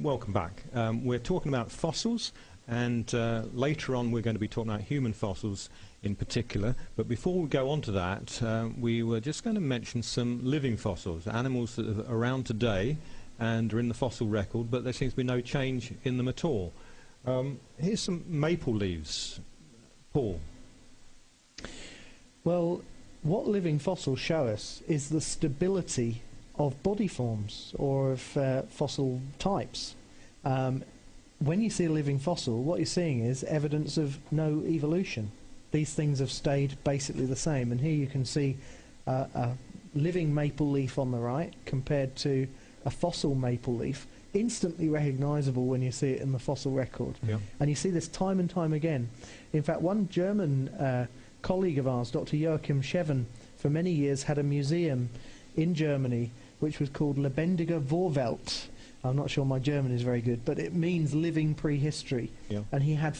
Welcome back. We're talking about fossils, and later on we're going to be talking about human fossils in particular. But before we go on to that, we were just going to mention some living fossils, animals that are around today and are in the fossil record, but there seems to be no change in them at all. Here's some maple leaves. Paul. Well, what living fossils show us is the stability of body forms or of fossil types. When you see a living fossil, what you're seeing is evidence of no evolution. These things have stayed basically the same, and here you can see a living maple leaf on the right compared to a fossil maple leaf, instantly recognizable when you see it in the fossil record. Yeah. And you see this time and time again. In fact, one German colleague of ours, Dr. Joachim Scheven, for many years had a museum in Germany which was called Lebendiger Vorwelt. I'm not sure my German is very good, but it means living prehistory. Yeah. And he had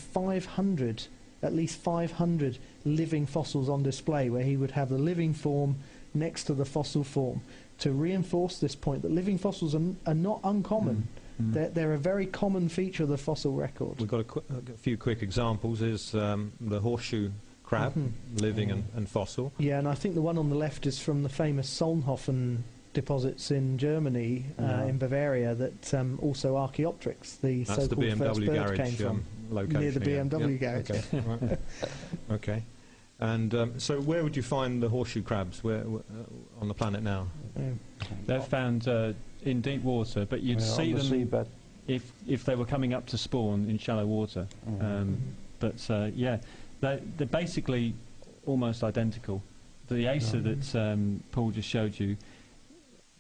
at least 500 living fossils on display, where he would have the living form next to the fossil form to reinforce this point that living fossils are not uncommon. They're a very common feature of the fossil record. We've got a few quick examples. There's the horseshoe crab, living and fossil. Yeah, and I think the one on the left is from the famous Solnhofen deposits in Germany, in Bavaria, that also Archaeopteryx, the That's so-called the first BMW bird, garage came from. location. Near the BMW garage. Okay. Right. Okay. And so where would you find the horseshoe crabs on the planet now? They're found in deep water, but you'd see them seabed. if they were coming up to spawn in shallow water. Yeah, they're basically almost identical. The Acer that Paul just showed you,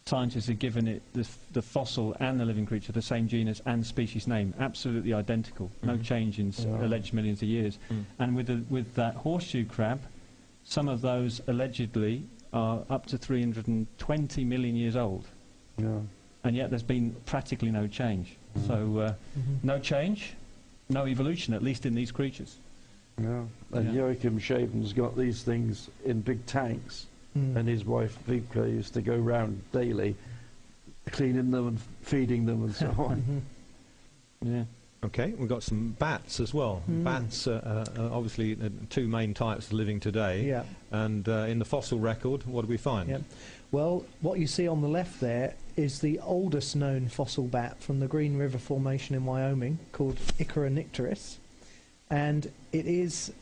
scientists have given it the fossil and the living creature the same genus and species name, absolutely identical, no change in alleged millions of years. And with that horseshoe crab, some of those allegedly are up to 320 million years old, and yet there's been practically no change. So no change, no evolution, at least in these creatures. And Joachim Scheven's got these things in big tanks. And his wife Vika used to go round daily cleaning them and feeding them and so on. Okay, we've got some bats as well. Bats are obviously two main types living today. And in the fossil record, what do we find? Well, what you see on the left there is the oldest known fossil bat from the Green River Formation in Wyoming, called Icaro and it is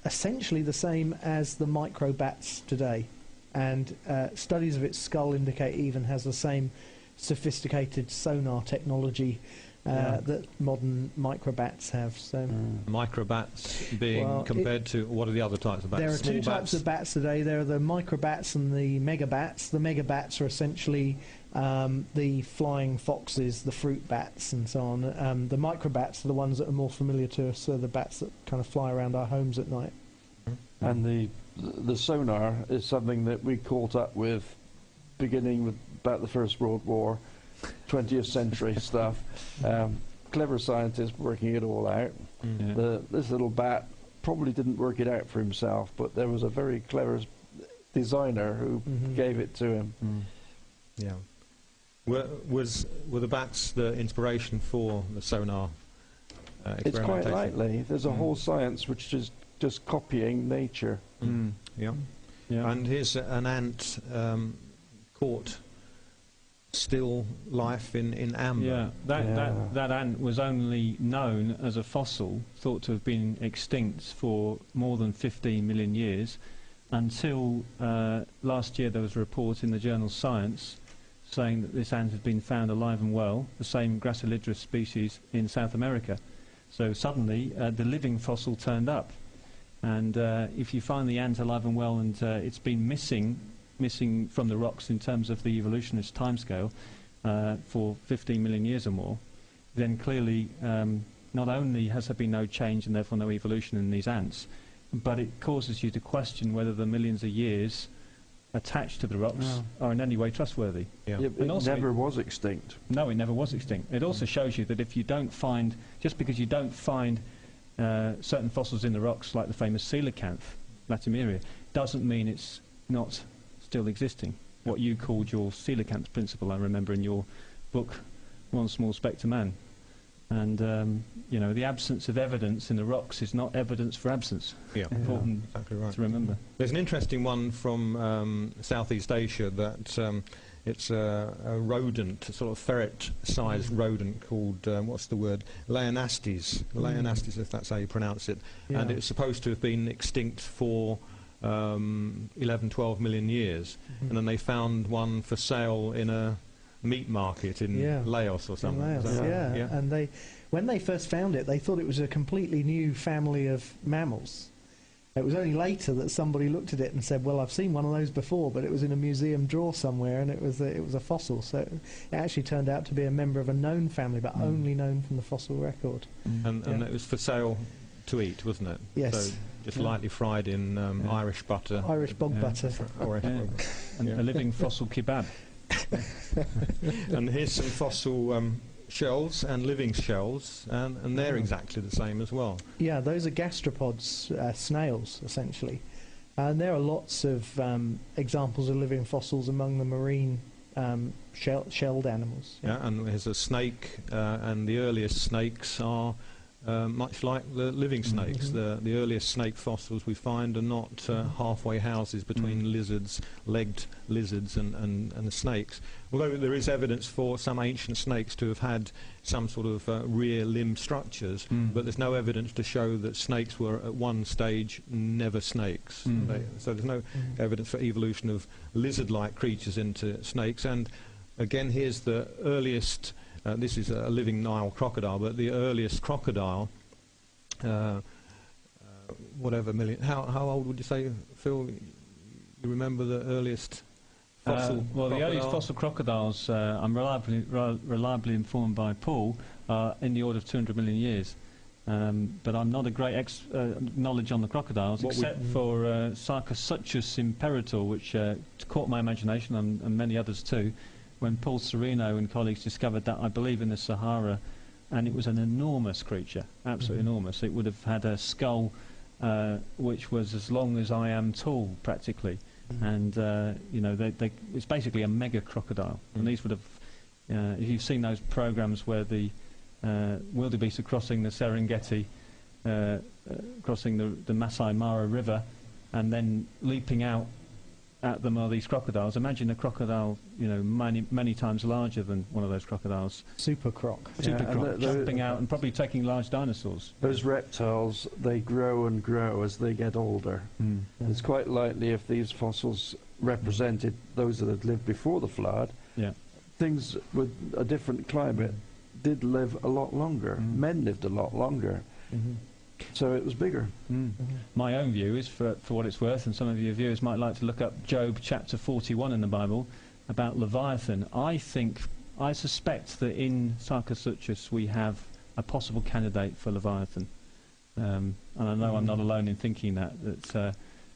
essentially the same as the microbats today. And studies of its skull indicate it even has the same sophisticated sonar technology that modern microbats have. So microbats being compared to, what are the other types of bats? There are two types of bats today. There are the microbats and the megabats. The megabats are essentially the flying foxes, the fruit bats and so on. The microbats are the ones that are more familiar to us, so the bats that kind of fly around our homes at night. And the sonar is something that we caught up with beginning with about the First World War, 20th century stuff. Clever scientists working it all out. This little bat probably didn't work it out for himself, but there was a very clever designer who gave it to him. Were the bats the inspiration for the sonar experimentation? It's quite likely. There's a whole science which is just copying nature. And here's an ant caught still life in amber. That ant was only known as a fossil, thought to have been extinct for more than 15 million years, until last year there was a report in the journal Science saying that this ant had been found alive and well, the same Gracilidris species in South America. So suddenly the living fossil turned up. And if you find the ant alive and well, and it's been missing from the rocks in terms of the evolutionist timescale for 15 million years or more, then clearly not only has there been no change and therefore no evolution in these ants, but it causes you to question whether the millions of years attached to the rocks are in any way trustworthy. It never was extinct. No, it never was extinct. It also shows you that if you don't find, just because you don't find certain fossils in the rocks, like the famous coelacanth, Latimeria, doesn't mean it's not still existing. What you called your coelacanth principle, I remember in your book one small speck to man. And you know, the absence of evidence in the rocks is not evidence for absence. Yeah, Important exactly right. to remember. There's an interesting one from Southeast Asia that it's a rodent, a sort of ferret-sized rodent called, what's the word, Leonastes. Leonastes, if that's how you pronounce it. Yeah. And it's supposed to have been extinct for 11, 12 million years. And then they found one for sale in a meat market in Laos or something. In Laos, yeah. And when they first found it, they thought it was a completely new family of mammals. It was only later that somebody looked at it and said, well, I've seen one of those before, but it was in a museum drawer somewhere, and it was a fossil. So it actually turned out to be a member of a known family, but only known from the fossil record. And it was for sale to eat, wasn't it? Yes. So just lightly fried in Irish butter. Irish bog butter. Or And a living fossil kebab. And here's some fossil shells and living shells, and they're exactly the same as well. Yeah, those are gastropods, snails, essentially. And there are lots of examples of living fossils among the marine shelled animals. Yeah, and there's a snake, and the earliest snakes are much like the living snakes. The earliest snake fossils we find are not halfway houses between lizards, legged lizards and the snakes. Although there is evidence for some ancient snakes to have had some sort of rear limb structures, but there's no evidence to show that snakes were at one stage never snakes. So there's no evidence for evolution of lizard-like creatures into snakes. And again, here's the earliest. This is a living Nile crocodile, but the earliest crocodile, whatever million. How old would you say, Phil? You remember the earliest fossil? Well, crocodile? the earliest fossil crocodiles, I'm reliably informed by Paul, are in the order of 200 million years. But I'm not a great knowledge on the crocodiles, except for Sarcosuchus imperator, which caught my imagination and many others too, when Paul Sereno and colleagues discovered that, I believe, in the Sahara, and it was an enormous creature, absolutely enormous. It would have had a skull which was as long as I am tall, practically, and you know, it's basically a mega crocodile. And these would have, if you've seen those programs where the wildebeest are crossing the Serengeti, crossing the Masai Mara River, and then leaping out at them are these crocodiles. Imagine a crocodile, you know, many times larger than one of those crocodiles. Super croc. Super croc, jumping out and probably taking large dinosaurs. Those reptiles, they grow and grow as they get older. It's quite likely, if these fossils represented those that had lived before the flood, things with a different climate did live a lot longer. Men lived a lot longer. So it was bigger. My own view is, for what it's worth, and some of your viewers might like to look up Job chapter 41 in the Bible about Leviathan. I suspect that in Sarcosuchus we have a possible candidate for Leviathan. And I know I'm not alone in thinking that. It's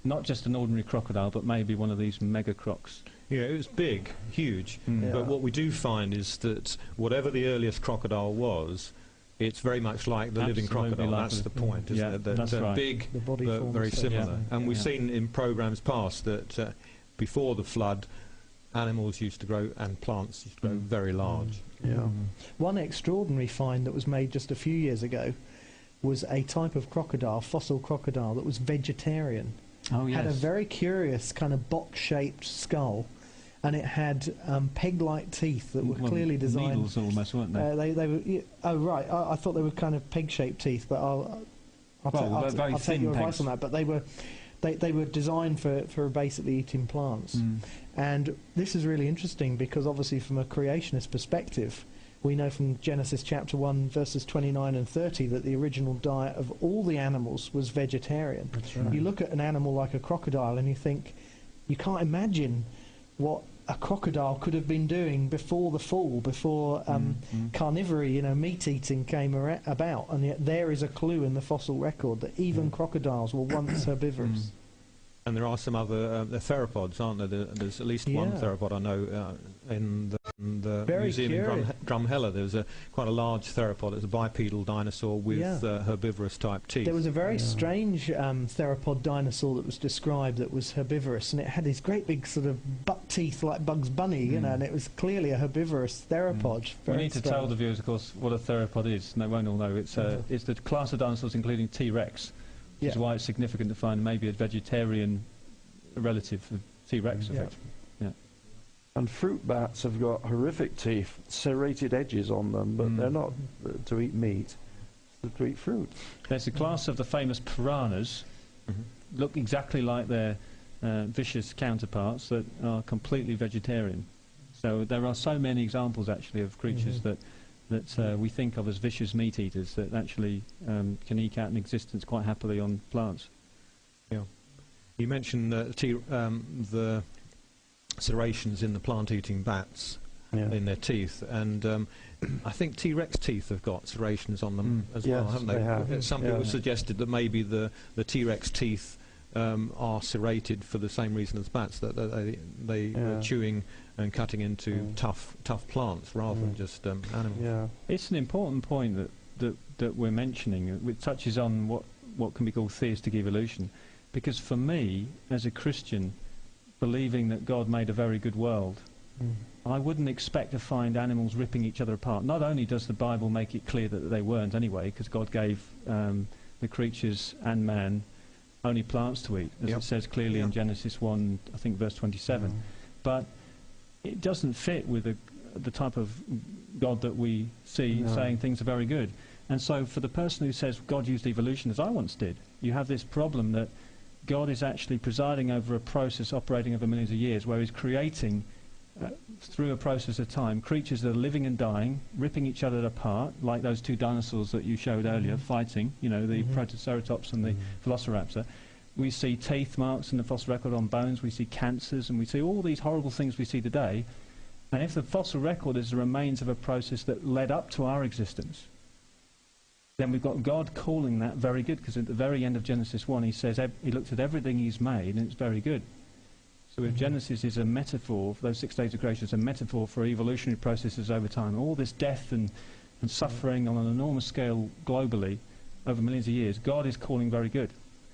not just an ordinary crocodile, but maybe one of these mega crocs. Yeah, it was big, huge. But what we do find is that whatever the earliest crocodile was, it's very much like the living crocodile. That's the point, isn't it? That that's right. Big, but very similar. And we've seen in programs past that before the flood, animals used to grow and plants used to grow very large. One extraordinary find that was made just a few years ago was a type of crocodile, fossil crocodile, that was vegetarian. Oh, yes. Had a very curious kind of box-shaped skull, and it had peg-like teeth that were clearly designed. Needles almost, weren't they? They were. Oh right, I thought they were kind of peg-shaped teeth, but I'll take your advice on that. But they were designed for basically eating plants, and this is really interesting because obviously from a creationist perspective, we know from Genesis chapter 1 verses 29 and 30 that the original diet of all the animals was vegetarian. That's right. You look at an animal like a crocodile and you think, you can't imagine what a crocodile could have been doing before the fall, before carnivory, meat eating came about, and yet there is a clue in the fossil record that even crocodiles were once herbivorous. And there are some other theropods, aren't there? There's at least one theropod I know in the Very museum in curious. Drumheller. There was quite a large theropod. It was a bipedal dinosaur with herbivorous type teeth. There was a very strange theropod dinosaur that was described that was herbivorous, and it had these great big sort of buck teeth like Bugs Bunny, you know, and it was clearly a herbivorous theropod. We need to tell the viewers, of course, what a theropod is, and they won't all know. It's the class of dinosaurs including T-Rex, which is why it's significant to find maybe a vegetarian relative of T-Rex, effectively. And fruit bats have got horrific teeth, serrated edges on them, but they're not to eat meat, they're to eat fruit. There's a class of the famous piranhas, look exactly like their vicious counterparts, that are completely vegetarian. So there are so many examples, actually, of creatures that we think of as vicious meat eaters that actually can eke out an existence quite happily on plants. Yeah. You mentioned the serrations in the plant-eating bats in their teeth, and I think T-Rex teeth have got serrations on them as well, haven't they? Have. Some people suggested that maybe the T-Rex teeth are serrated for the same reason as bats, that they were chewing and cutting into tough plants rather than just animals. Yeah. It's an important point that we're mentioning, which touches on what can be called theistic evolution, because for me, as a Christian, believing that God made a very good world, I wouldn't expect to find animals ripping each other apart. Not only does the Bible make it clear that they weren't anyway, because God gave the creatures and man only plants to eat, as it says clearly in Genesis 1, I think verse 27. But it doesn't fit with the type of God that we see saying things are very good. And so for the person who says God used evolution, as I once did, you have this problem that God is actually presiding over a process operating over millions of years, where he's creating, through a process of time, creatures that are living and dying, ripping each other apart, like those two dinosaurs that you showed earlier, fighting, you know, the Protoceratops and the Velociraptor. We see teeth marks in the fossil record on bones, we see cancers, and we see all these horrible things we see today. And if the fossil record is the remains of a process that led up to our existence, then we've got God calling that very good, because at the very end of Genesis 1 he says he looked at everything he's made and it's very good. So if Genesis is a metaphor, for those 6 days of creation is a metaphor for evolutionary processes over time, all this death and suffering on an enormous scale globally over millions of years, God is calling very good.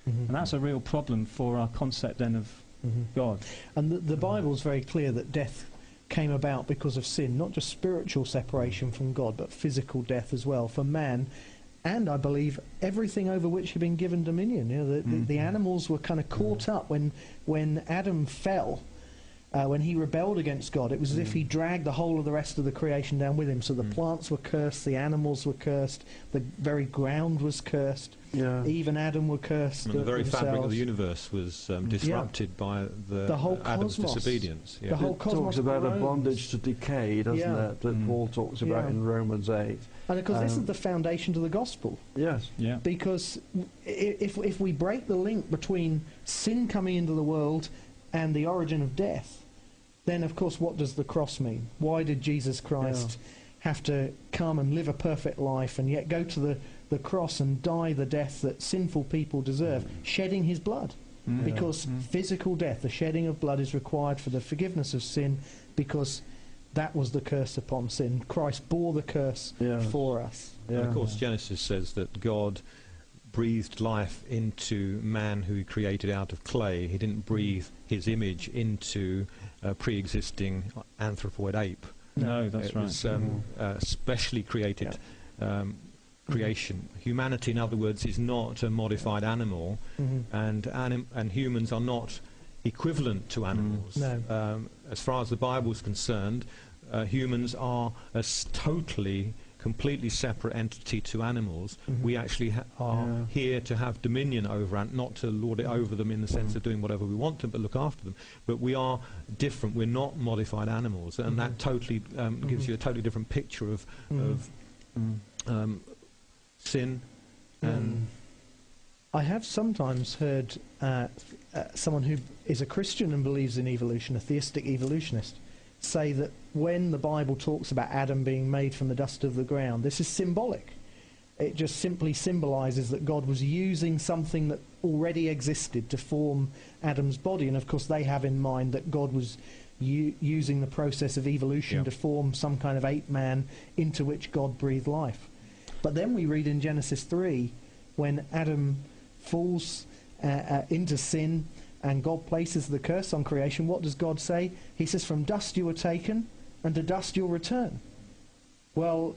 And that's a real problem for our concept then of God. And the Bible's very clear that death came about because of sin, not just spiritual separation from God, but physical death as well for man. And I believe everything over which had been given dominion. You know, the animals were kind of caught up when Adam fell, when he rebelled against God. It was as if he dragged the whole of the rest of the creation down with him. So the plants were cursed, the animals were cursed, the very ground was cursed. Even Adam were cursed. And the very fabric of the universe was disrupted by the whole Adam's cosmos. disobedience. The whole It cosmos talks about a groans. bondage to decay, doesn't it? That Paul talks about in Romans 8. And of course, this is the foundation to the gospel. Yes. Yeah. Because if we break the link between sin coming into the world and the origin of death, then of course what does the cross mean? Why did Jesus Christ have to come and live a perfect life and yet go to the cross and die the death that sinful people deserve, shedding his blood? Because physical death, the shedding of blood, is required for the forgiveness of sin, because that was the curse upon sin. Christ bore the curse for us. And of course Genesis says that God breathed life into man who he created out of clay. He didn't breathe his image into a pre-existing anthropoid ape. No, that's it right. was specially created creation. Humanity, in other words, is not a modified animal, and humans are not equivalent to animals. As far as the Bible is concerned, humans are a completely separate entity to animals. We actually are here to have dominion over, and not to lord it over them in the sense of doing whatever we want to, but look after them. But we are different. We're not modified animals, and that totally gives you a totally different picture of sin. And I have sometimes heard someone who is a Christian and believes in evolution, a theistic evolutionist, say that when the Bible talks about Adam being made from the dust of the ground, this is symbolic. It just simply symbolizes that God was using something that already existed to form Adam's body. And of course they have in mind that God was using the process of evolution to form some kind of ape man into which God breathed life. But then we read in Genesis 3, when Adam falls into sin and God places the curse on creation, what does God say? He says, from dust you were taken, and to dust you'll return. Well,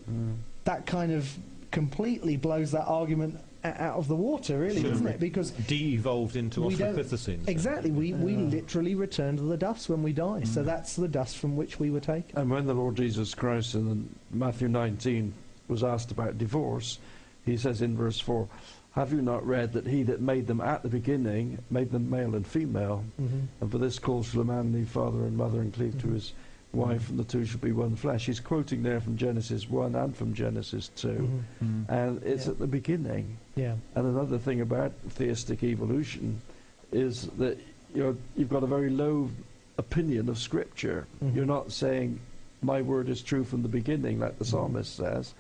that kind of completely blows that argument out of the water, really, doesn't it? Because de-evolved into Australopithecines. Exactly. We literally return to the dust when we die. So that's the dust from which we were taken. And when the Lord Jesus Christ in Matthew 19 was asked about divorce, he says in verse 4, have you not read that he that made them at the beginning made them male and female? And for this cause shall a man leave father and mother and cleave to his wife, and the two shall be one flesh. He's quoting there from Genesis 1 and from Genesis 2. And it's at the beginning. Yeah. And another thing about theistic evolution is that you've got a very low opinion of Scripture. You're not saying, my word is true from the beginning, like the psalmist says.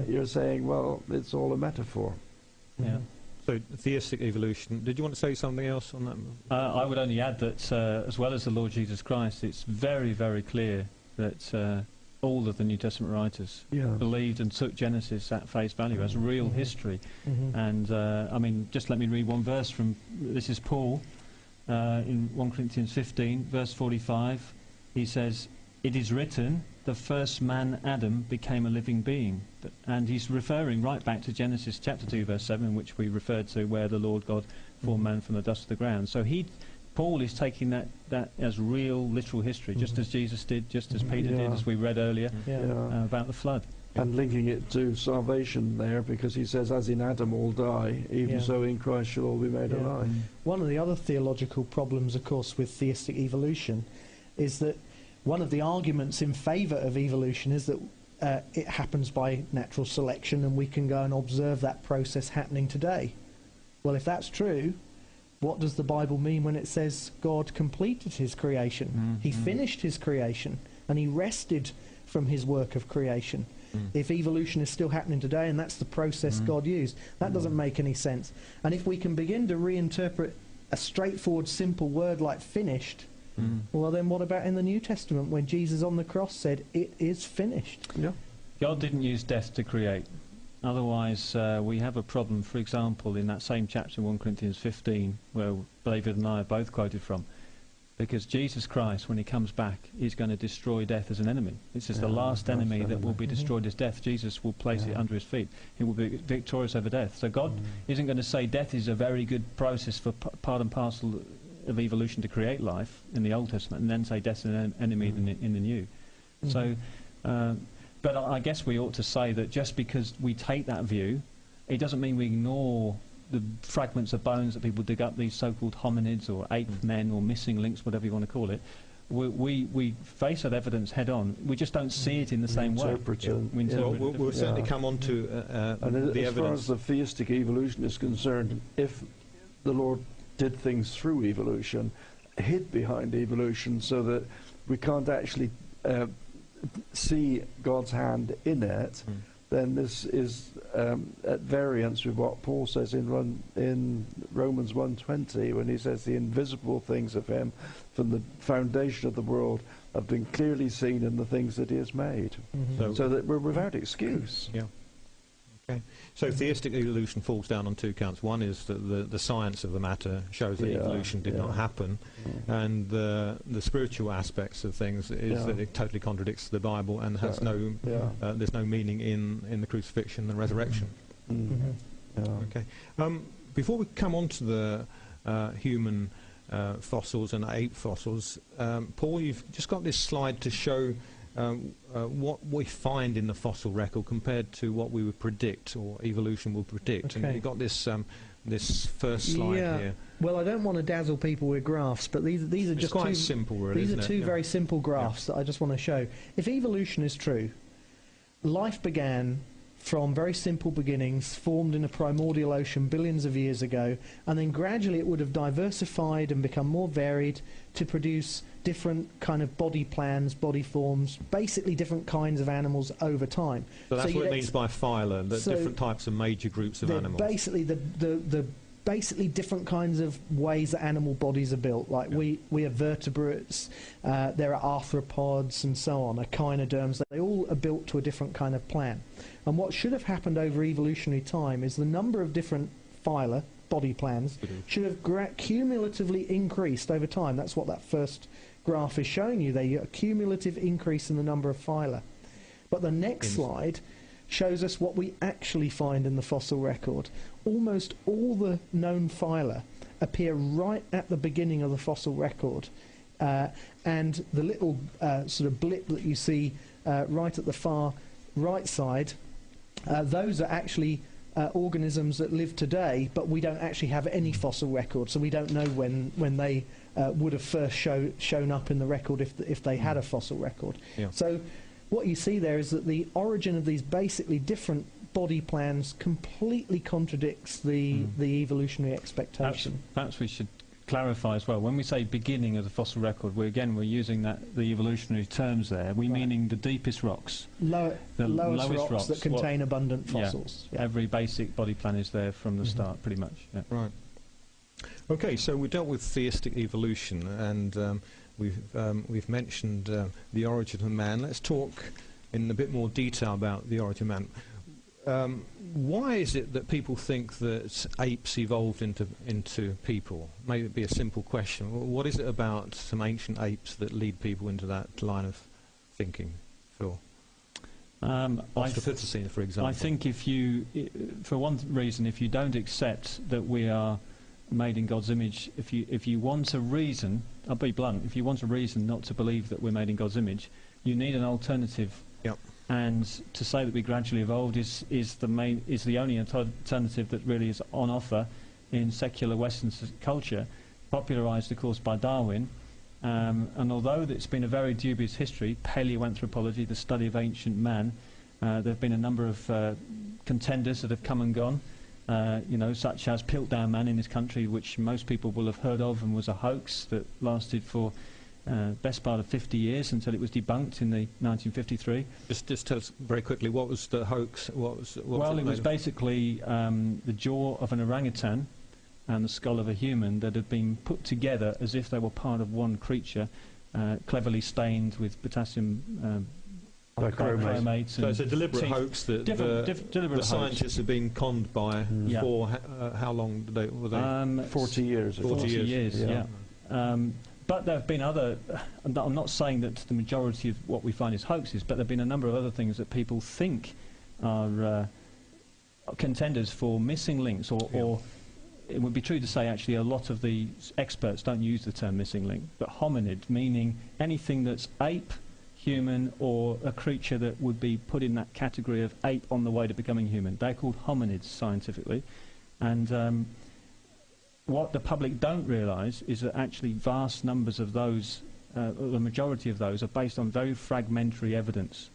You're saying, well, it's all a metaphor. Yeah. So theistic evolution. Did you want to say something else on that? I would only add that as well as the Lord Jesus Christ, it's very, very clear that all of the New Testament writers believed and took Genesis at face value as real history. And I mean, just let me read one verse from, this is Paul in 1 Corinthians 15, verse 45. He says, it is written, the first man, Adam, became a living being. And he's referring right back to Genesis chapter 2, verse 7, which we referred to, where the Lord God formed man from the dust of the ground. So Paul is taking that as real, literal history, just as Jesus did, just as Peter did, as we read earlier about the flood. And linking it to salvation there, because he says, as in Adam all die, even so in Christ shall all be made alive. One of the other theological problems, of course, with theistic evolution is that one of the arguments in favour of evolution is that it happens by natural selection and we can go and observe that process happening today. Well, if that's true, what does the Bible mean when it says God completed his creation? He finished his creation and he rested from his work of creation. If evolution is still happening today and that's the process God used, that doesn't make any sense. And if we can begin to reinterpret a straightforward, simple word like finished, well, then what about in the New Testament when Jesus on the cross said, it is finished? Yeah. God didn't use death to create. Otherwise, we have a problem, for example, in that same chapter, 1 Corinthians 15, where David and I are both quoted from. Because Jesus Christ, when he comes back, is going to destroy death as an enemy. This is the last enemy that will be destroyed as death. Jesus will place it under his feet. He will be victorious over death. So God isn't going to say death is a very good process for part and parcel of evolution to create life in the Old Testament, and then say death's an enemy in the New. So, but I guess we ought to say that just because we take that view, it doesn't mean we ignore the fragments of bones that people dig up, these so-called hominids or ape men or missing links, whatever you want to call it. We face that evidence head on. We just don't see it in the same way. We'll certainly come on to the evidence. As far as the theistic evolution is concerned, if the Lord did things through evolution, hid behind evolution so that we can't actually see God's hand in it, then this is at variance with what Paul says in Romans 1:20, when he says the invisible things of him from the foundation of the world have been clearly seen in the things that he has made. So that we're without excuse. Yeah. Okay. So theistic evolution falls down on two counts. One is that the science of the matter shows that evolution did not happen, and the spiritual aspects of things is that it totally contradicts the Bible and has there's no meaning in the crucifixion and resurrection. Okay. Before we come on to the human fossils and ape fossils, Paul, you've just got this slide to show what we find in the fossil record compared to what we would predict or evolution will predict. And you've got this this first slide here. Well, I don't want to dazzle people with graphs, but these are just quite simple, really. These are two very simple graphs that I just want to show. If evolution is true, life began from very simple beginnings, formed in a primordial ocean billions of years ago, and then gradually it would have diversified and become more varied to produce different kind of body plans, body forms, basically different kinds of animals over time. So that's what it means by phyla, that different types of major groups of animals. Basically, the basically different kinds of ways that animal bodies are built. Like we are vertebrates, there are arthropods and so on, echinoderms. They all are built to a different kind of plan. And what should have happened over evolutionary time is the number of different phyla, body plans, should have cumulatively increased over time. That's what that first graph is showing you there. You get a cumulative increase in the number of phyla. But the next slide shows us what we actually find in the fossil record. Almost all the known phyla appear right at the beginning of the fossil record. And the little sort of blip that you see right at the far right side, those are actually organisms that live today, but we don't actually have any fossil record, so we don't know when they would have first shown up in the record if they had a fossil record. Yeah. So what you see there is that the origin of these basically different body plans completely contradicts the evolutionary expectation. Perhaps we should clarify as well. When we say beginning of the fossil record, we're using the evolutionary terms there. We're meaning the deepest rocks. The lowest rocks that contain abundant Yeah. fossils. Yeah. Every basic body plan is there from the start, pretty much. Yeah. Right. Okay, so we dealt with theistic evolution, and we've mentioned the origin of man. Let's talk in a bit more detail about the origin of man. Why is it that people think that apes evolved into people? Maybe it be a simple question. What is it about some ancient apes that lead people into that line of thinking, Phil? Australopithecine, for example. I think for one reason, if you don't accept that we are made in God's image, if you want a reason, I'll be blunt, if you want a reason not to believe that we're made in God's image, you need an alternative. Yep. And to say that we gradually evolved is the only alternative that really is on offer in secular Western culture, popularised, of course, by Darwin. And although it's been a very dubious history, paleoanthropology, the study of ancient man, there have been a number of contenders that have come and gone, such as Piltdown Man in this country, which most people will have heard of and was a hoax that lasted for best part of 50 years until it was debunked in the 1953. Just tell us very quickly, what was the hoax? It was basically the jaw of an orangutan and the skull of a human that had been put together as if they were part of one creature, cleverly stained with potassium bichromate. So it's a deliberate hoax that the scientists have been conned by for how long were they? 40 years. 40 years, yeah. But there have been other, I'm not saying that the majority of what we find is hoaxes, but there have been a number of other things that people think are contenders for missing links, or it would be true to say actually a lot of the experts don't use the term missing link, but hominid, meaning anything that's ape, human, or a creature that would be put in that category of ape on the way to becoming human. They're called hominids scientifically. And what the public don't realise is that actually vast numbers of those, the majority of those, are based on very fragmentary evidence.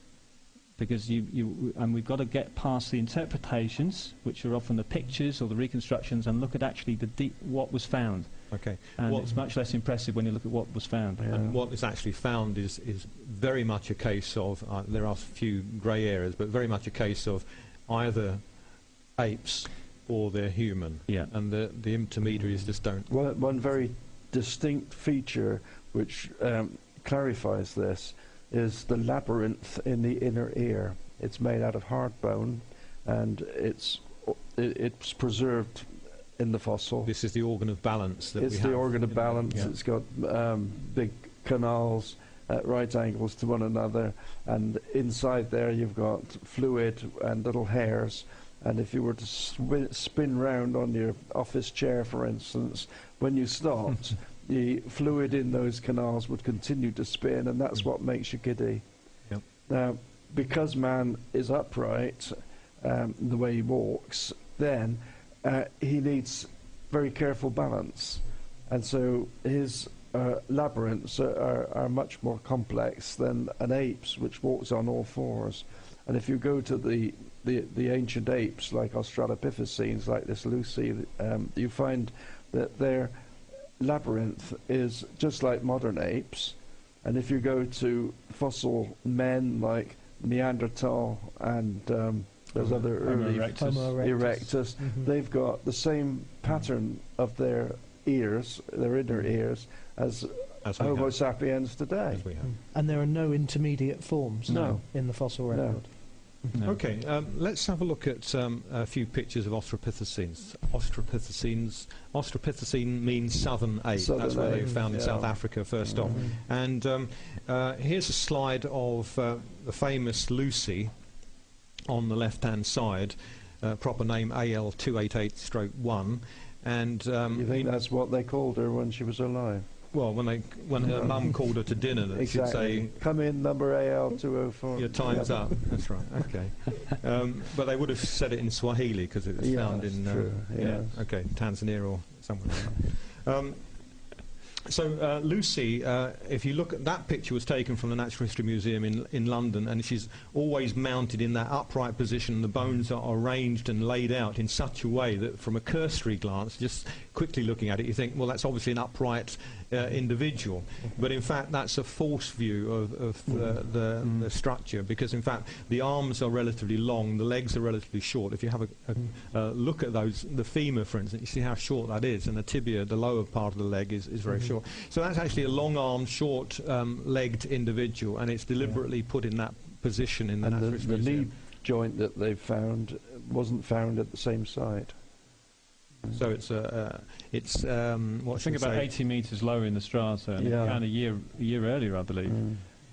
Because and we've got to get past the interpretations, which are often the pictures or the reconstructions, and look at actually what was found. Okay. And it's much less impressive when you look at what was found. Yeah. And what is actually found is very much a case of, there are a few grey areas, but very much a case of either apes or they're human. Yeah. And the intermediaries just don't. Well, one very distinct feature which clarifies this is the labyrinth in the inner ear. It's made out of hard bone, and it's preserved in the fossil. This is the organ of balance that we have. It's the organ of balance. Yeah. It's got big canals at right angles to one another, and inside there you've got fluid and little hairs. And if you were to spin round on your office chair, for instance, when you stopped, the fluid in those canals would continue to spin, and that's what makes you giddy. Yep. Now, because man is upright, the way he walks, then he needs very careful balance. And so his labyrinths are much more complex than an ape's, which walks on all fours. And if you go to the ancient apes, like Australopithecines, like this Lucy, you find that their labyrinth is just like modern apes. And if you go to fossil men like Neanderthal and those other Homo early erectus. Homo erectus, Mhm. they've got the same pattern of their ears, their inner ears, as As we Homo have. sapiens today. As we have. And there are no intermediate forms No. in the fossil No. record. No. Okay, let's have a look at a few pictures of Australopithecines. Australopithecine means southern ape. Southern That's where they ape, were found in yeah. South Africa first off. And here's a slide of the famous Lucy on the left-hand side, proper name AL288-1. And You think that's what they called her when she was alive? well, when her mum called her to dinner, that she'd Exactly. say, Come in, number AL204. "Your time's Yep. up." That's right. Okay, but they would have said it in Swahili because it was Yeah, found that's in true, yes. okay, Tanzania or somewhere. Like that. So Lucy, if you look at that picture, was taken from the Natural History Museum in London, and she's always mounted in that upright position. The bones are arranged and laid out in such a way that, from a cursory glance, just quickly looking at it, you think, well, that's obviously an upright individual. But in fact, that's a false view of the structure, because in fact the arms are relatively long, the legs are relatively short. If you have a look at those, the femur, for instance, you see how short that is, and the tibia, the lower part of the leg, is very short. So that's actually a long-armed, short-legged individual, and it's deliberately put in that position in the And Natural the History knee Museum. joint that they found wasn't found at the same site. So it's what I think about 80 metres lower in the strata, and Yeah. it found a year earlier, I believe.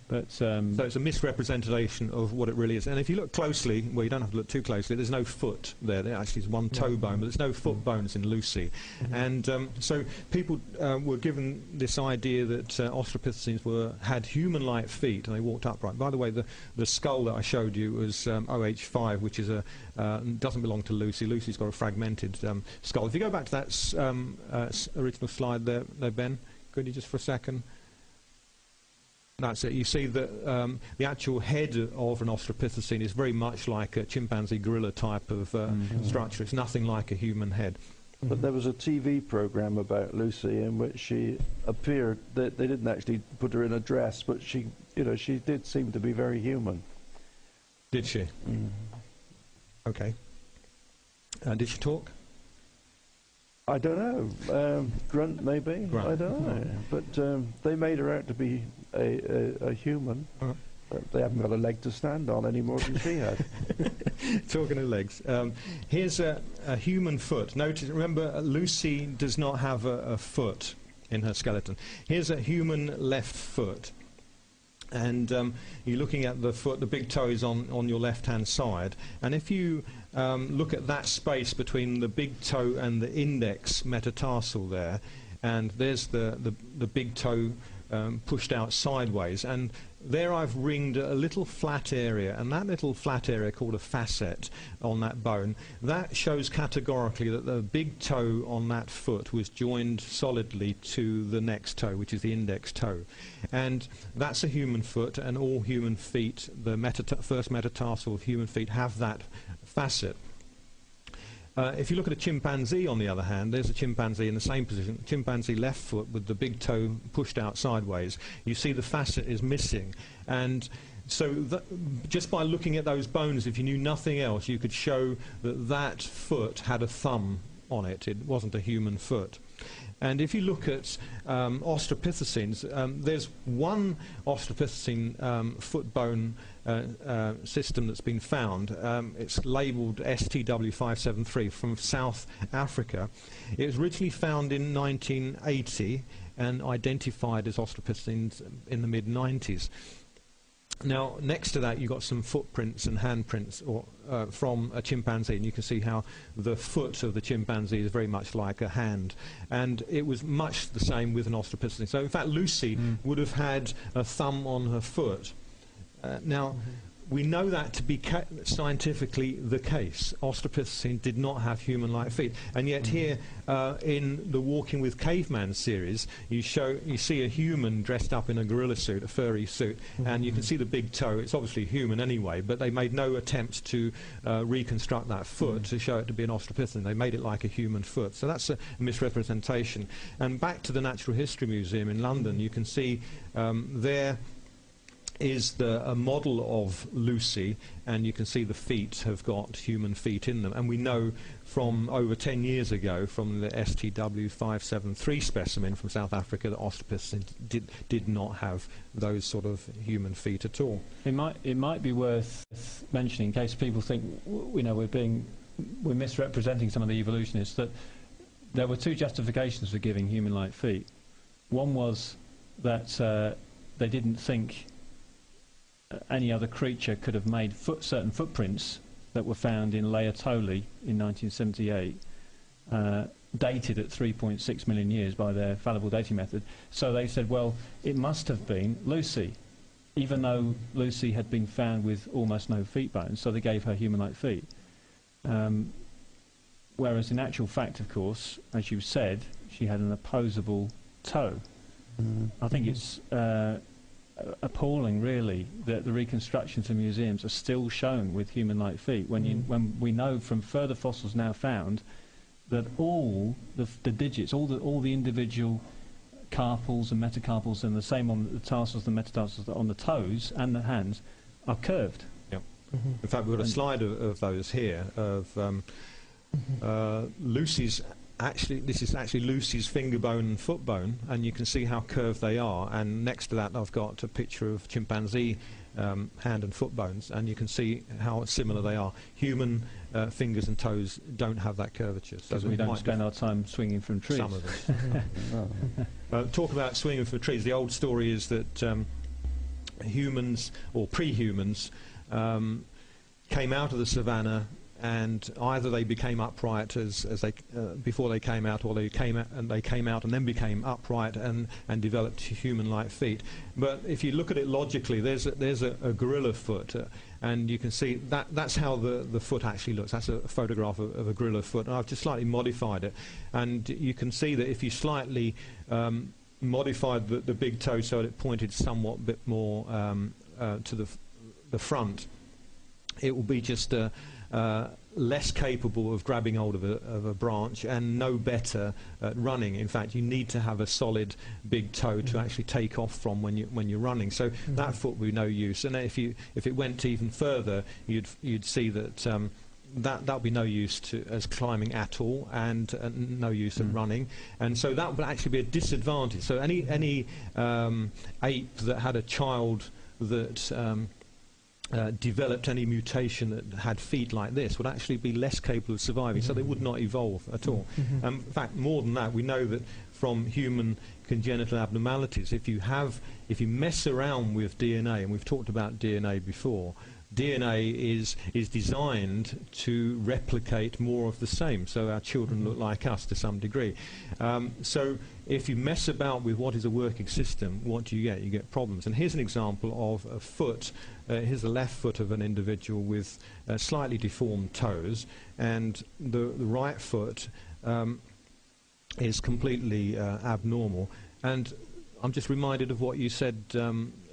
But So it's a misrepresentation of what it really is. And if you look closely, well, you don't have to look too closely, there's no foot there. There actually is one toe bone, but there's no foot bones in Lucy. And so people were given this idea that Australopithecines had human-like feet, and they walked upright. By the way, the skull that I showed you was OH5, which is doesn't belong to Lucy. Lucy's got a fragmented skull. If you go back to that original slide there, Ben, could you just for a second? That's it. You see that the actual head of an Australopithecine is very much like a chimpanzee gorilla type of structure. It's nothing like a human head. But there was a TV program about Lucy in which she appeared. They didn't actually put her in a dress, but she did seem to be very human. Did she? Okay. Did she talk? I don't know. Grunt, maybe. Grunt. I don't know. But they made her out to be a human. Uh-huh. But they haven't got a leg to stand on any more than she had. Talking of legs, here's a human foot. Notice, remember, Lucy does not have a foot in her skeleton. Here's a human left foot. And you're looking at the foot, the big toe is on your left-hand side. And if you look at that space between the big toe and the index metatarsal there, and there's the big toe pushed out sideways, and there I've ringed a little flat area, and that little flat area called a facet on that bone, that shows categorically that the big toe on that foot was joined solidly to the next toe, which is the index toe. And that's a human foot, and all human feet, the first metatarsal of human feet, have that facet. If you look at a chimpanzee, on the other hand, there's a chimpanzee in the same position, chimpanzee left foot with the big toe pushed out sideways. You see the facet is missing. And so just by looking at those bones, if you knew nothing else, you could show that that foot had a thumb on it. It wasn't a human foot. And if you look at Australopithecines, there's one Australopithecine foot bone system that's been found. It's labelled STW573 from South Africa. It was originally found in 1980 and identified as Australopithecines in the mid-90s. Now, next to that, you've got some footprints and handprints from a chimpanzee, and you can see how the foot of the chimpanzee is very much like a hand. And it was much the same with an Australopithecine. So, in fact, Lucy would have had a thumb on her foot. Now, we know that to be scientifically the case. Australopithecine did not have human-like feet, and yet here in the Walking with Caveman series, you see a human dressed up in a gorilla suit, a furry suit, and you can see the big toe. It's obviously human anyway, but they made no attempt to reconstruct that foot to show it to be an Australopithecine. They made it like a human foot, so that's a misrepresentation. And back to the Natural History Museum in London, you can see there is a model of Lucy, and you can see the feet have got human feet in them. And we know from over 10 years ago, from the STW 573 specimen from South Africa, that Ostropus did not have those sort of human feet at all. It might be worth mentioning, in case people think we're misrepresenting some of the evolutionists, that there were two justifications for giving human-like feet. One was that they didn't think any other creature could have made certain footprints that were found in Laetoli in 1978, dated at 3.6 million years by their fallible dating method. So they said, well, it must have been Lucy, even though Lucy had been found with almost no feet bones, so they gave her human-like feet. Whereas in actual fact, of course, as you said, she had an opposable toe. I think it's appalling, really, that the reconstructions in museums are still shown with human-like feet, when we know from further fossils now found that all the digits, all the individual carpals and metacarpals, and the same on the tarsals and metatarsals on the toes and the hands, are curved. Yep. In fact, we've got a slide of those here of Lucy's. Actually, this is actually Lucy's finger bone and foot bone, and you can see how curved they are. And next to that, I've got a picture of chimpanzee hand and foot bones, and you can see how similar they are. Human fingers and toes don't have that curvature. So we don't spend our time swinging from trees. Some of us. Talk about swinging from trees. The old story is that humans, or pre-humans, came out of the savannah, and either they became upright as they before they came out, or they came out and then became upright and developed human-like feet. But if you look at it logically, there's a gorilla foot, and you can see that's how the foot actually looks. That's a photograph of a gorilla foot, and I've just slightly modified it, and you can see that if you slightly modified the big toe so that it pointed somewhat bit more to the front, it will be just less capable of grabbing hold of a branch and no better at running. In fact, you need to have a solid big toe to actually take off from when you're running. So that foot would be no use. And if it went even further, you'd see that that would be no use as climbing at all, and no use at running. And so that would actually be a disadvantage. So any ape that had a child that developed any mutation that had feet like this would actually be less capable of surviving, so they would not evolve at all. In fact, more than that, we know that from human congenital abnormalities, if you mess around with DNA, and we've talked about DNA before, DNA is designed to replicate more of the same, so our children look like us to some degree. So if you mess about with what is a working system, what do you get? You get problems. And here's an example of a foot. Here's the left foot of an individual with slightly deformed toes, and the right foot is completely abnormal. And I'm just reminded of what you said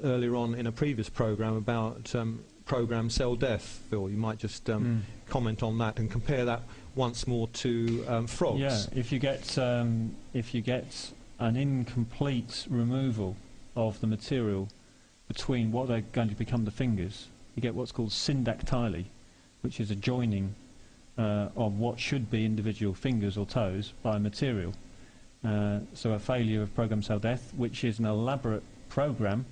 earlier on in a previous program about programmed cell death, Phil. You might just comment on that and compare that once more to frogs. Yeah, if you get an incomplete removal of the material between what are going to become the fingers, you get what's called syndactyly, which is a joining of what should be individual fingers or toes by material. So a failure of programmed cell death, which is an elaborate program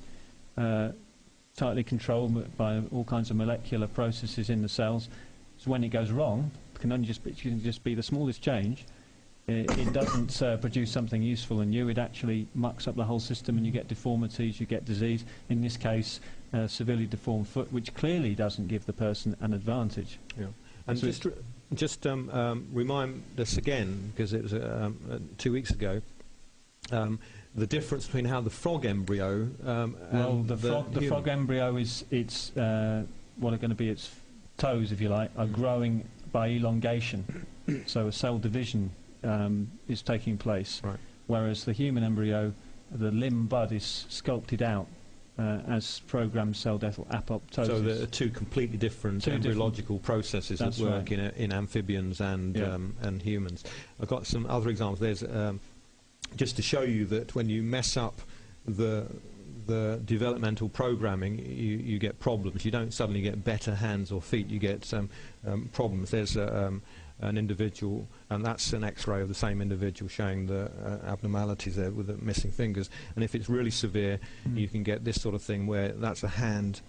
tightly controlled by all kinds of molecular processes in the cells. So when it goes wrong, it can just be the smallest change. It doesn't produce something useful and new. It actually mucks up the whole system, and you get deformities, you get disease. In this case, severely deformed foot, which clearly doesn't give the person an advantage. Yeah. And so just remind us again, because it was 2 weeks ago, the difference between how the frog embryo the frog embryo is what are going to be its toes, if you like, are growing by elongation. So a cell division is taking place, right. Whereas the human embryo, the limb bud is sculpted out as programmed cell death or apoptosis. So there are two completely different embryological processes that work in amphibians and humans. I've got some other examples. There's just to show you that when you mess up the the developmental programming, you get problems. You don't suddenly get better hands or feet. You get problems. There's an individual, and that's an X-ray of the same individual showing the abnormalities there with the missing fingers. And if it's really severe, you can get this sort of thing where that's a hand.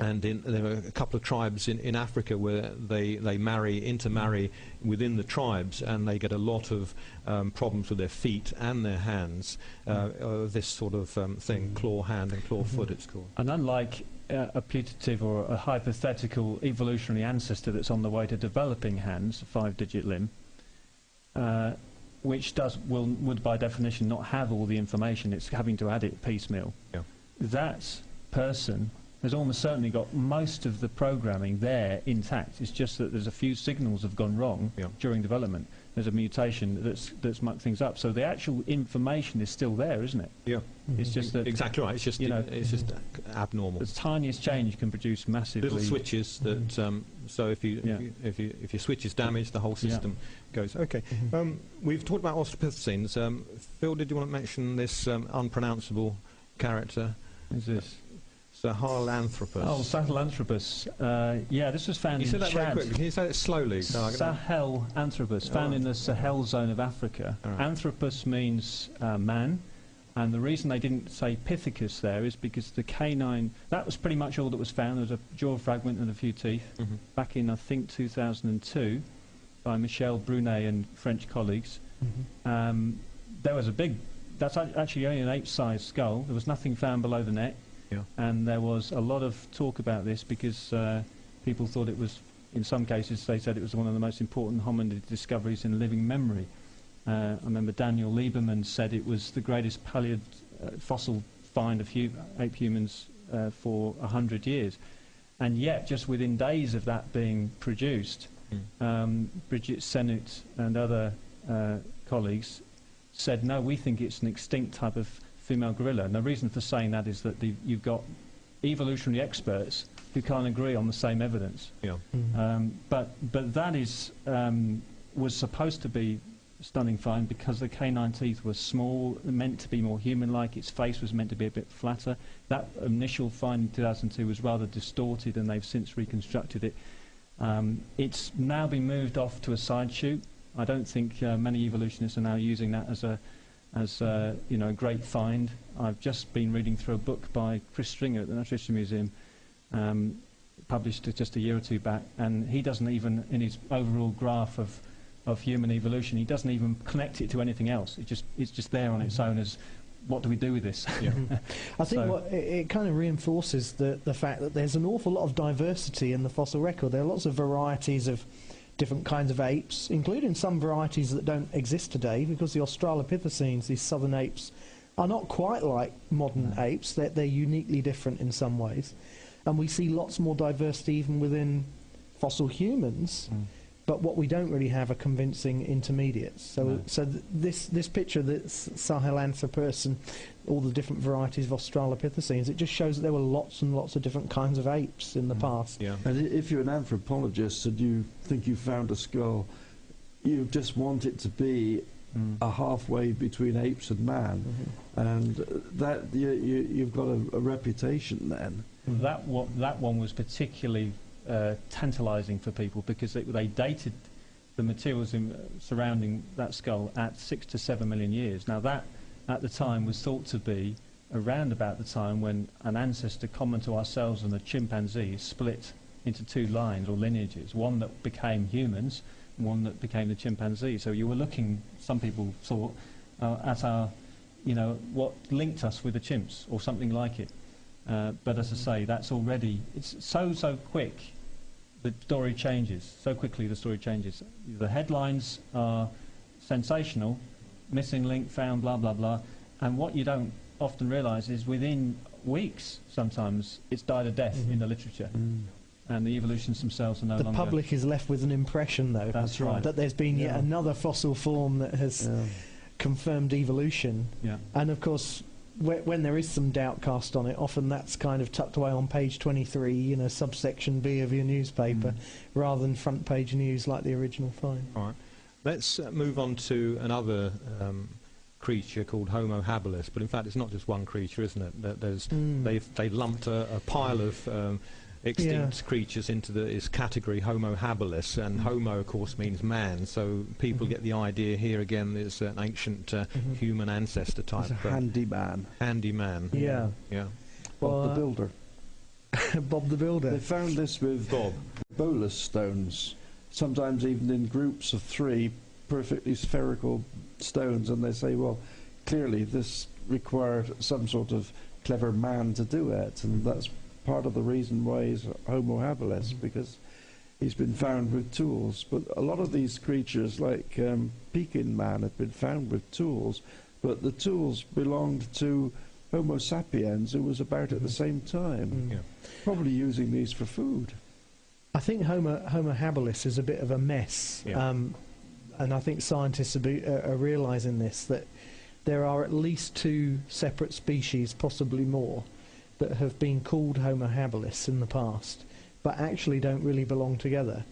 And there are a couple of tribes in Africa where they intermarry within the tribes, and they get a lot of problems with their feet and their hands. This sort of thing, claw hand and claw foot, it's called. And unlike a putative or a hypothetical evolutionary ancestor that's on the way to developing hands, a 5-digit limb, which would by definition not have all the information, it's having to add it piecemeal. Yeah. That person has almost certainly got most of the programming there intact. It's just that there's a few signals have gone wrong during development. There's a mutation that's mucked things up. So the actual information is still there, isn't it? Yeah. It's just that Exactly right. It's just, it's just abnormal. the tiniest change can produce massively. Little switches that so if your switch is damaged, the whole system goes. Okay. We've talked about Australopithecines. Phil, did you want to mention this unpronounceable character? Is this? Sahelanthropus. Oh, Sahelanthropus. Yeah, this was found You in said that Chad. very quickly. Can you say it slowly? Sahelanthropus, found in the Sahel zone of Africa. All right. Anthropus means man, and the reason they didn't say Pithecus there is because the canine, that was pretty much all that was found. There was a jaw fragment and a few teeth. Back in, I think, 2002, by Michel Brunet and French colleagues. There was a big, that's actually only an ape-sized skull. There was nothing found below the neck. Yeah. And there was a lot of talk about this because people thought it was, in some cases, they said it was one of the most important hominid discoveries in living memory. I remember Daniel Lieberman said it was the greatest fossil find of ape humans for 100 years. And yet, just within days of that being produced, Bridget Senut and other colleagues said, no, we think it's an extinct type of female gorilla. And the reason for saying that is that you've got evolutionary experts who can't agree on the same evidence. Yeah. But that was supposed to be a stunning find because the canine teeth were small, meant to be more human-like. Its face was meant to be a bit flatter. That initial find in 2002 was rather distorted, and they've since reconstructed it. It's now been moved off to a side shoot. I don't think many evolutionists are now using that as a great find. I've just been reading through a book by Chris Stringer at the Natural History Museum, published just a year or two back, and he doesn't even, in his overall graph of human evolution, he doesn't even connect it to anything else. It's just there on its own as, what do we do with this? Yeah. I think it kind of reinforces the fact that there's an awful lot of diversity in the fossil record. There are lots of varieties of different kinds of apes, including some varieties that don't exist today, because the Australopithecines, these southern apes, are not quite like modern apes. They're uniquely different in some ways. And we see lots more diversity even within fossil humans, but what we don't really have are convincing intermediates. So, this picture, that's Sahelanthropus and all the different varieties of Australopithecines, it just shows that there were lots and lots of different kinds of apes in the past. Yeah. And if you're an anthropologist and you think you found a skull, you just want it to be a halfway between apes and man, and that you've got a reputation then. That one was particularly tantalising for people because they dated the materials surrounding that skull at 6 to 7 million years. Now that, at the time, was thought to be around about the time when an ancestor common to ourselves and the chimpanzee split into two lines or lineages, one that became humans and one that became the chimpanzee. So you were looking, some people thought, at our, what linked us with the chimps or something like it. But as I say, that's already, it's so quick, the story changes. So quickly the story changes. The headlines are sensational, missing link found, blah, blah, blah. And what you don't often realise is within weeks, sometimes, it's died a death in the literature. And the evolutionists themselves are no longer... The public is left with an impression, though, That's right. that there's been yet another fossil form that has confirmed evolution. Yeah. And, of course, when there is some doubt cast on it, often that's kind of tucked away on page 23, subsection B of your newspaper, rather than front page news like the original find. All right. Let's move on to another creature called Homo habilis, but in fact it's not just one creature, isn't it? There's they've lumped a pile of extinct creatures into this category Homo habilis, and Homo of course means man, so people get the idea here again there's an ancient human ancestor type. He's a handyman. Handyman. Yeah. Yeah. Bob the Builder. Bob the Builder. They found this with bolus stones, sometimes even in groups of 3 perfectly spherical stones, and they say, well, clearly this required some sort of clever man to do it, and that's part of the reason why he's Homo habilis, because he's been found with tools. But a lot of these creatures, like Pekin man, have been found with tools, but the tools belonged to Homo sapiens, who was about at the same time, probably using these for food. I think Homo habilis is a bit of a mess, and I think scientists are realising this, that there are at least 2 separate species, possibly more, that have been called Homo habilis in the past, but actually don't really belong together.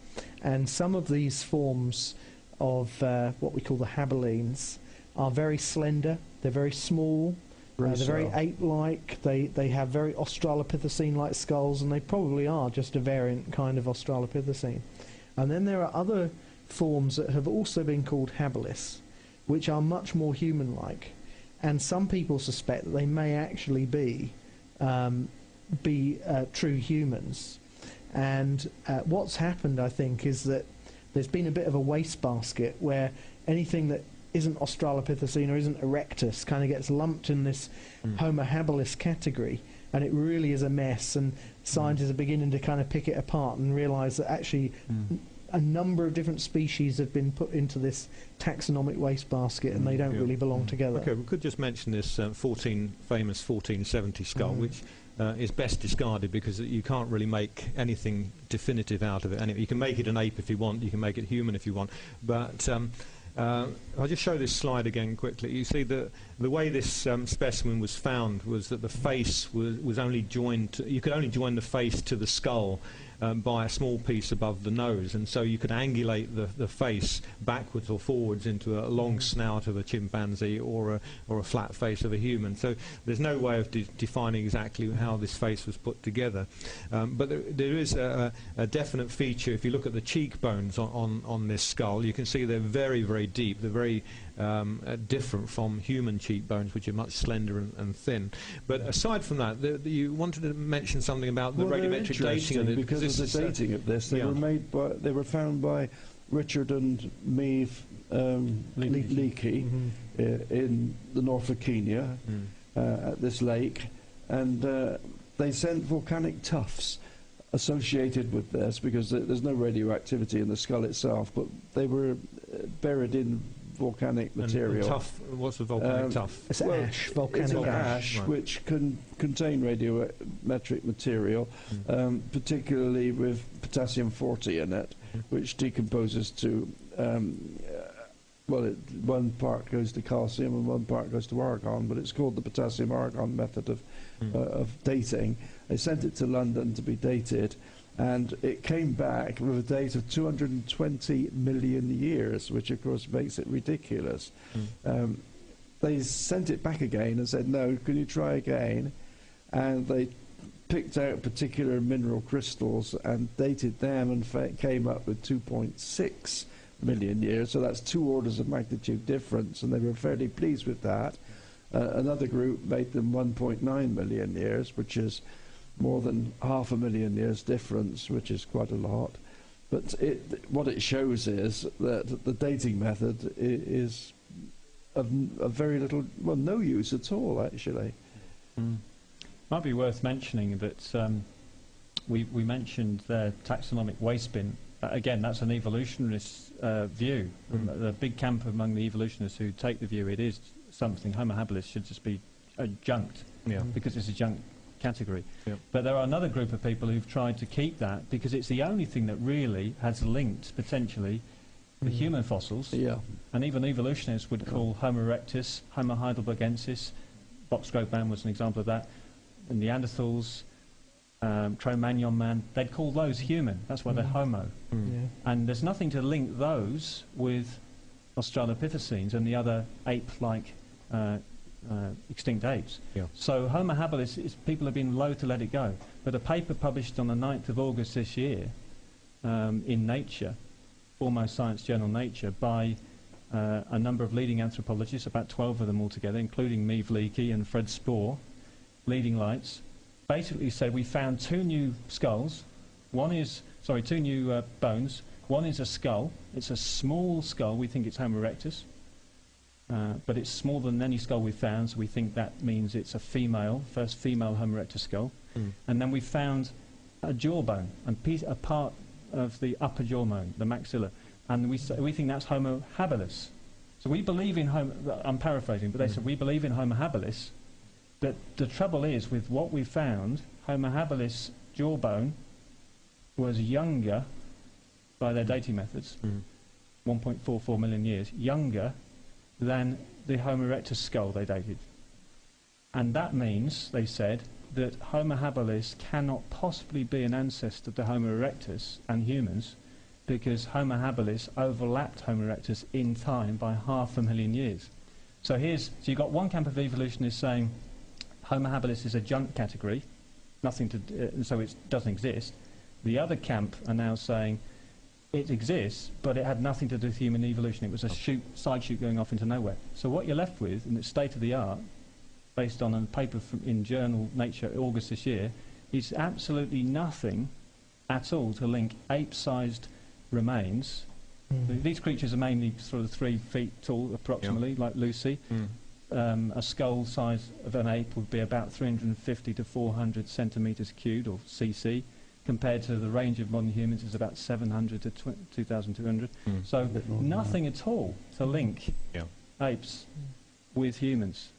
And some of these forms of what we call the habilines are very slender, they're very small, they're very ape-like, they have very Australopithecine-like skulls, and they probably are just a variant kind of Australopithecine. And then there are other forms that have also been called habilis, which are much more human-like, and some people suspect that they may actually be true humans. And what's happened, I think, is that there's been a bit of a wastebasket where anything that isn't Australopithecine or isn't erectus kind of gets lumped in this Homo habilis category, and it really is a mess, and scientists are beginning to kind of pick it apart and realise that actually a number of different species have been put into this taxonomic wastebasket, and they don't really belong together. Okay, we could just mention this famous 1470 skull, which is best discarded because you can't really make anything definitive out of it. And you can make it an ape if you want, you can make it human if you want, but I'll just show this slide again quickly. You see the way this specimen was found was that the face was only joined you could only join the face to the skull by a small piece above the nose, and so you could angulate the face backwards or forwards into a long snout of a chimpanzee or a flat face of a human. So there's no way of defining exactly how this face was put together, but there is a definite feature. If you look at the cheekbones on this skull, you can see they're very, very deep. They're very different from human cheekbones, which are much slender and thin. But aside from that, you wanted to mention something about the radiometric dating of it, because of the dating of this. They were found by Richard and Maeve Leakey in the north of Kenya at this lake, and they sent volcanic tuffs associated with this, because there's no radioactivity in the skull itself, but they were buried in volcanic material. And tuff, what's a volcanic tuff? It's ash, volcanic it's ash. Right. Which can contain radiometric material, particularly with potassium-40 in it, which decomposes to, one part goes to calcium and one part goes to argon, but it's called the potassium-argon method of dating. They sent it to London to be dated, and it came back with a date of 220 million years, which of course makes it ridiculous. They sent it back again and said, no, can you try again? And they picked out particular mineral crystals and dated them, and came up with 2.6 million years, so that's 2 orders of magnitude difference, and they were fairly pleased with that. Another group made them 1.9 million years, which is more than 500,000 years difference, which is quite a lot. But what it shows is that the dating method is of very little, well, no use at all, actually. Might be worth mentioning that we mentioned their taxonomic waste bin. Again, that's an evolutionist view. The big camp among the evolutionists who take the view it is something, Homo habilis should just be junked, because it's a junk category. But there are another group of people who've tried to keep that because it's the only thing that really has linked potentially the human fossils, and even evolutionists would call Homo erectus, Homo heidelbergensis, Box-Grove man was an example of that, and Neanderthals, Cro-Magnon man, they'd call those human, that's why they're Homo. And there's nothing to link those with Australopithecines and the other ape-like extinct apes. Yeah. So Homo habilis, people have been loath to let it go. But a paper published on the 9th of August this year in Nature, foremost science journal Nature, by a number of leading anthropologists, about 12 of them altogether, including Meave Leakey and Fred Spoor, leading lights, basically said we found two new skulls. Two new bones. One is a skull. It's a small skull. We think it's Homo erectus. But it's smaller than any skull we've found, so we think that means it's a first female Homo erectus skull. And then we found a jawbone, a part of the upper jawbone, the maxilla, and we think that's Homo habilis. So we believe in I'm paraphrasing, but they said we believe in Homo habilis, but the trouble is with what we found, Homo habilis jawbone was younger, by their dating methods, 1.44 million years, younger than the Homo erectus skull they dated. And that means, they said, that Homo habilis cannot possibly be an ancestor to Homo erectus and humans, because Homo habilis overlapped Homo erectus in time by 500,000 years. So you've got one camp of evolutionists saying Homo habilis is a junk category, so it doesn't exist. The other camp are now saying it exists, but it had nothing to do with human evolution. It was a side shoot going off into nowhere. So what you're left with, in the state of the art, based on a paper in journal Nature August this year, is absolutely nothing at all to link ape-sized remains. These creatures are mainly sort of 3 feet tall, approximately, like Lucy. A skull size of an ape would be about 350 to 400 centimetres cubed, or cc, compared to the range of modern humans is about 700 to 2,200. So nothing at all to link apes with humans.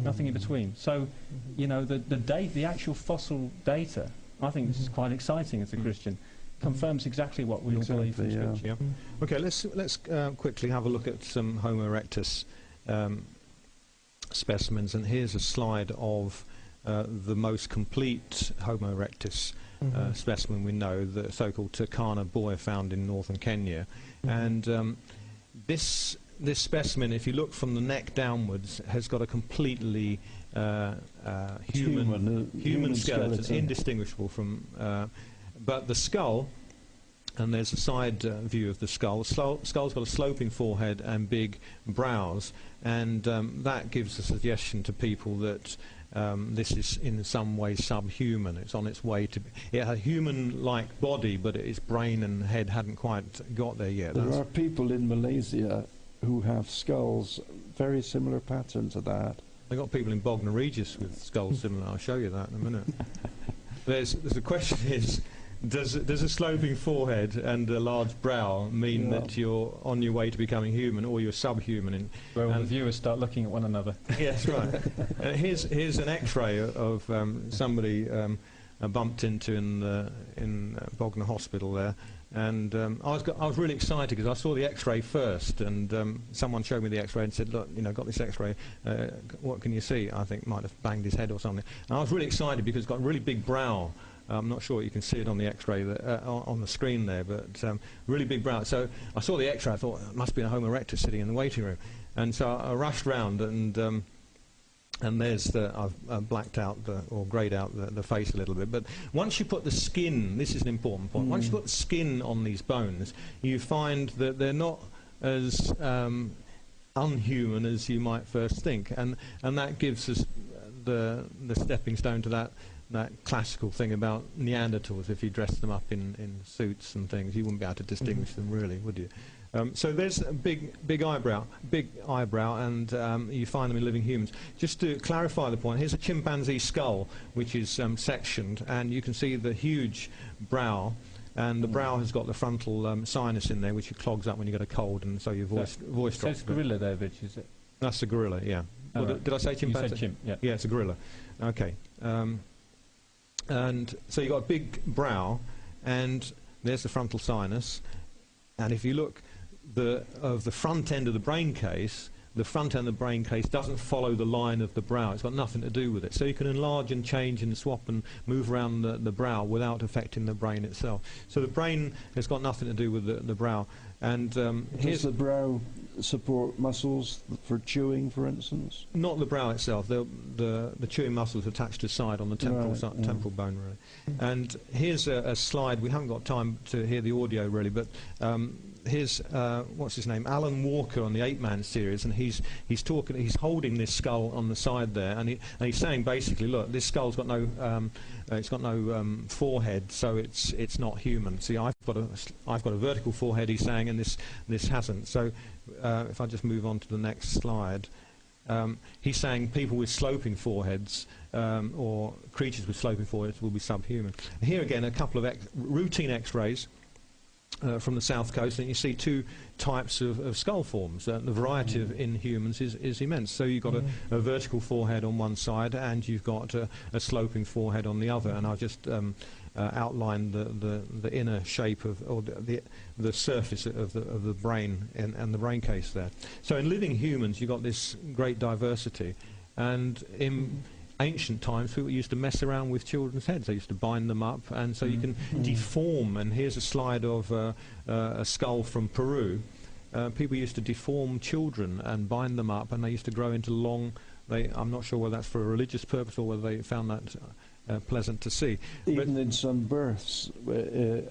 Nothing in between. So, the actual fossil data, I think this is quite exciting as a Christian, confirms exactly what we all believe in Scripture. Okay, let's quickly have a look at some Homo erectus specimens, and here's a slide of the most complete Homo erectus specimen we know, the so-called Turkana boy found in northern Kenya. And this specimen, if you look from the neck downwards, has got a completely human skeleton, indistinguishable from... but the skull, and there's a side view of the skull. Skull's got a sloping forehead and big brows, and that gives a suggestion to people that this is in some way subhuman. It's on its way to... It had a human-like body, but its brain and head hadn't quite got there yet. There are people in Malaysia who have skulls very similar pattern to that. They've got people in Bognor Regis with skulls similar. I'll show you that in a minute. The question is, does a sloping forehead and a large brow mean that you're on your way to becoming human, or you're subhuman? Well, the viewers start looking at one another. Yes, right. Here's an X-ray of somebody bumped into in Bognor Hospital there, and I was really excited because I saw the X-ray first, and someone showed me the X-ray and said, "Look, got this X-ray. What can you see?" I think might have banged his head or something. And I was really excited because it's got a really big brow. I'm not sure you can see it on the X-ray on the screen there, but really big brow. So I saw the X-ray. I thought it must be a Homo erectus sitting in the waiting room, and so I rushed round and there's I've blacked out or greyed out the face a little bit. But once you put the skin, this is an important point. Once you put the skin on these bones, you find that they're not as unhuman as you might first think, and that gives us the stepping stone to that classical thing about Neanderthals. If you dressed them up in suits and things, you wouldn't be able to distinguish them, really, would you? So there's a big eyebrow, and you find them in living humans. Just to clarify the point, here's a chimpanzee skull, which is sectioned, and you can see the huge brow, and the brow has got the frontal sinus in there, which clogs up when you get a cold, and so your voice drops. So it's gorilla there, Vitch, is it? That's a gorilla, yeah. Oh, Well, right. did I say chimpanzee? You said chimp, yeah. Yeah, it's a gorilla. Okay. And so you've got a big brow, and there's the frontal sinus, and if you look of the front end of the brain case, the front end of the brain case doesn't follow the line of the brow. It's got nothing to do with it. So you can enlarge and change and swap and move around the brow without affecting the brain itself. So the brain has got nothing to do with the brow. And does the brow support muscles for chewing, for instance? Not the brow itself. The chewing muscles attached to the side on the temporal, Right, temporal bone, really. And here's a slide. We haven't got time to hear the audio, really, but here's what's his name, Alan Walker on the 8-Man series, and he's holding this skull on the side there, and he's saying basically, look, this skull's got no forehead, so it's not human. See, I've got a vertical forehead, he's saying, and this hasn't. So if I just move on to the next slide, he's saying people with sloping foreheads or creatures with sloping foreheads will be subhuman. Here again, a couple of routine X-rays from the south coast, and you see two types of skull forms. The variety in humans is immense. So you've got a vertical forehead on one side, and you've got a sloping forehead on the other. And I've just outlined the inner shape or the surface of the brain and the brain case there. So in living humans, you've got this great diversity, and in ancient times, people used to mess around with children's heads. They used to bind them up, and so you can deform. And here's a slide of a skull from Peru. People used to deform children and bind them up, and they used to grow into long. I'm not sure whether that's for a religious purpose or whether they found that pleasant to see. Even in some births,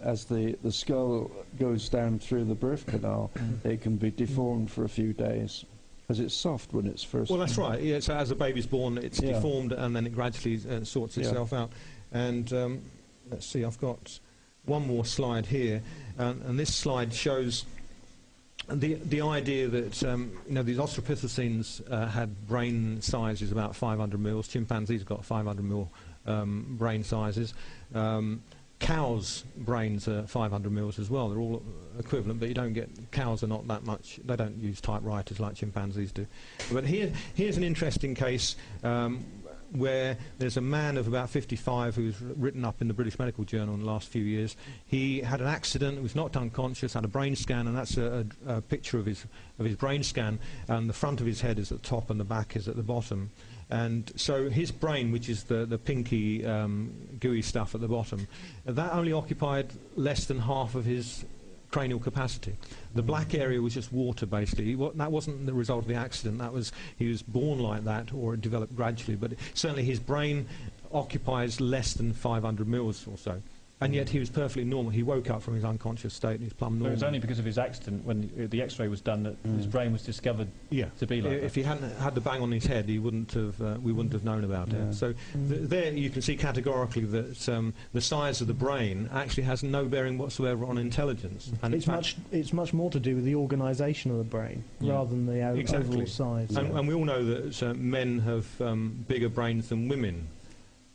as the skull goes down through the birth canal, it can be deformed for a few days. Because it's soft when it's first... Well, that's right. Yeah, so as a baby's born, it's deformed, and then it gradually sorts itself out. And let's see, I've got one more slide here, and this slide shows the idea that these Australopithecines had brain sizes about 500 mils. Chimpanzees got 500 mil brain sizes. Cows' brains are 500 mils as well. They're all equivalent, but cows are not that much. They don't use typewriters like chimpanzees do. But here's an interesting case where there's a man of about 55 who's written up in the British Medical Journal in the last few years. He had an accident, was knocked unconscious, had a brain scan, and that's a picture of his brain scan, and the front of his head is at the top and the back is at the bottom. And so his brain, which is the pinky gooey stuff at the bottom, that only occupied less than half of his cranial capacity. The black area was just water, basically. That wasn't the result of the accident. He was born like that, or it developed gradually. But certainly his brain occupies less than 500 mils or so. And yet he was perfectly normal. He woke up from his unconscious state and he's plumb normal. It was only because of his accident, when the X-ray was done, that his brain was discovered to be like that. If he hadn't had the bang on his head, we wouldn't have known about it. So there you can see categorically that the size of the brain actually has no bearing whatsoever on intelligence. And it's much more to do with the organisation of the brain rather than the overall size. And we all know that men have bigger brains than women,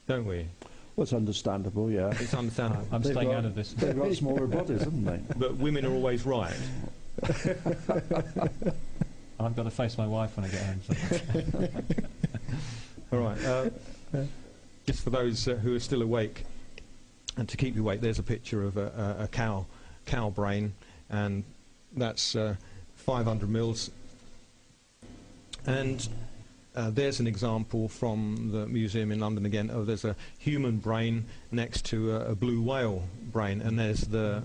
don't we? Well, it's understandable, yeah. It's understandable. I'm staying out of this. They've got smaller bodies, haven't they? But women are always right. I've got to face my wife when I get home. So. All right. Just for those who are still awake, and to keep you awake, there's a picture of a cow brain, and that's 500 mils. And there's an example from the museum in London again. There's a human brain next to a blue whale brain, and there's the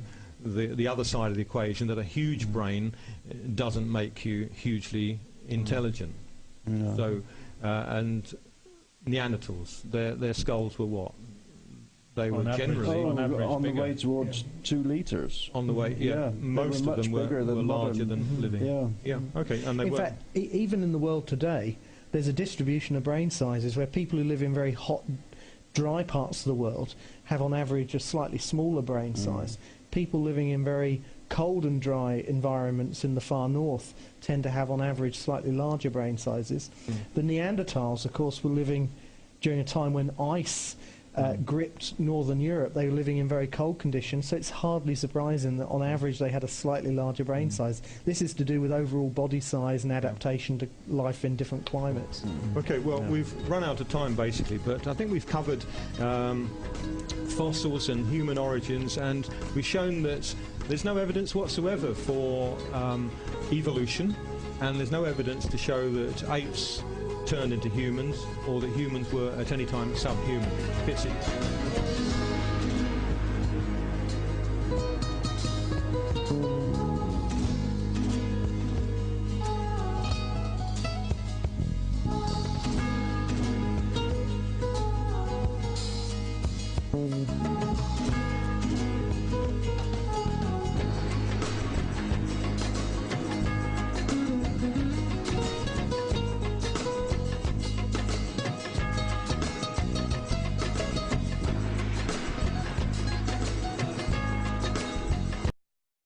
other side of the equation, that a huge brain doesn't make you hugely intelligent. So, and Neanderthals, their skulls were what? They were generally on the way towards 2 litres. On the way, most of them were larger than living. Yeah, okay. And in fact, even in the world today, there's a distribution of brain sizes where people who live in very hot, dry parts of the world have on average a slightly smaller brain size. People living in very cold and dry environments in the far north tend to have on average slightly larger brain sizes. The Neanderthals, of course, were living during a time when ice gripped northern Europe. They were living in very cold conditions, so it's hardly surprising that on average they had a slightly larger brain size. This is to do with overall body size and adaptation to life in different climates. Okay, well, we've run out of time basically, but I think we've covered fossils and human origins, and we've shown that there's no evidence whatsoever for evolution. and there's no evidence to show that apes turned into humans or that humans were at any time subhuman. Fits it.